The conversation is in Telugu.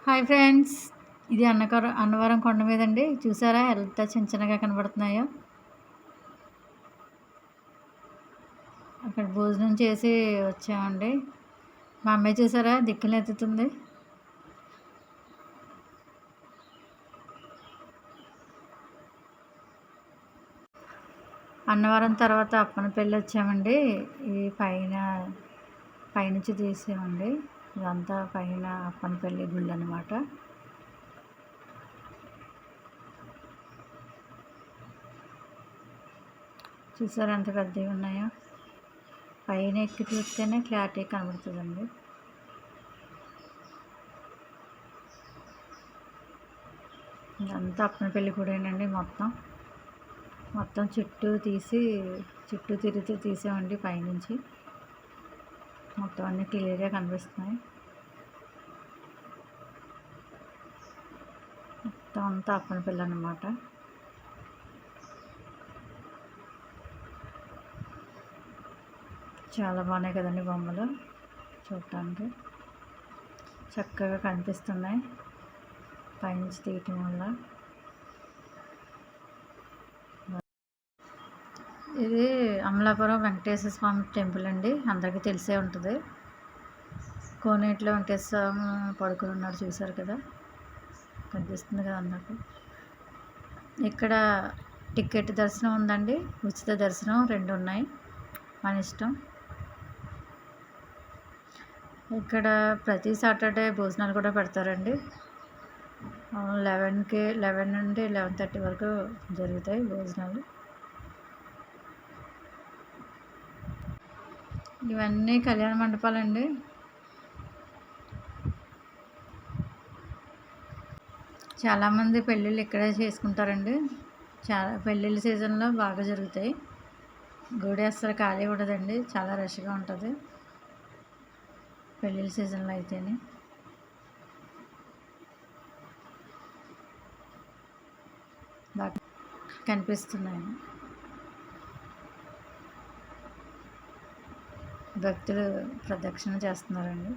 హాయ్ ఫ్రెండ్స్, ఇది అన్నవరం కొండ మీదండి. చూసారా ఎంత చిన్నగా కనబడుతున్నాయో. అక్కడ భోజనం చేసి వచ్చామండి. మా అమ్మాయి చూసారా దిక్కులు ఎత్తుతుంది. అన్నవరం తర్వాత అప్పనపల్లి వచ్చామండి. ఈ పైనుంచి తీసామండి. ఇదంతా పైన అప్పనపల్లి గుళ్ళు అనమాట. చూసారా ఎంత పెద్దవి ఉన్నాయో. పైన ఎక్కి చూస్తేనే క్లారిటీ కనబడుతుందండి. ఇదంతా అప్పనపల్లి గుడేనండి. మొత్తం చుట్టూ తిరుగుతూ తీసామండి. పైనుంచి మొత్తం అన్నీ క్లియర్గా కనిపిస్తున్నాయి. మొత్తం అంతా అప్పనపల్లి అన్నమాట. చాలా బాగున్నాయి కదండి బొమ్మలు. చూడటానికి చక్కగా కనిపిస్తున్నాయి పైనుంచి తీయటం వల్ల. ఇది అమలాపురం వెంకటేశ్వర స్వామి టెంపుల్ అండి. అందరికీ తెలిసే ఉంటుంది. కోనేటిలో వెంకటేశ్వర స్వామి పడుకుని ఉన్నాడు, చూసారు కదా, కనిపిస్తుంది కదా అందరికి. ఇక్కడ టికెట్ దర్శనం ఉందండి, ఉచిత దర్శనం 2 ఉన్నాయి, మన ఇష్టం. ఇక్కడ ప్రతి సాటర్డే భోజనాలు కూడా పెడతారండి. 11 నుండి 11:30 వరకు జరుగుతాయి భోజనాలు. ఇవన్నీ కళ్యాణ మండపాలండి. చాలామంది పెళ్ళిళ్ళు ఇక్కడే చేసుకుంటారండి. పెళ్ళిళ్ళ సీజన్లో బాగా జరుగుతాయి. గుడి అస్సలు ఖాళీ ఉండదండి, చాలా రష్గా ఉంటుంది పెళ్ళిళ్ళ సీజన్లో అయితేనే. బాగా కనిపిస్తున్నాయి. భక్తులు ప్రదక్షిణ చేస్తున్నారండి.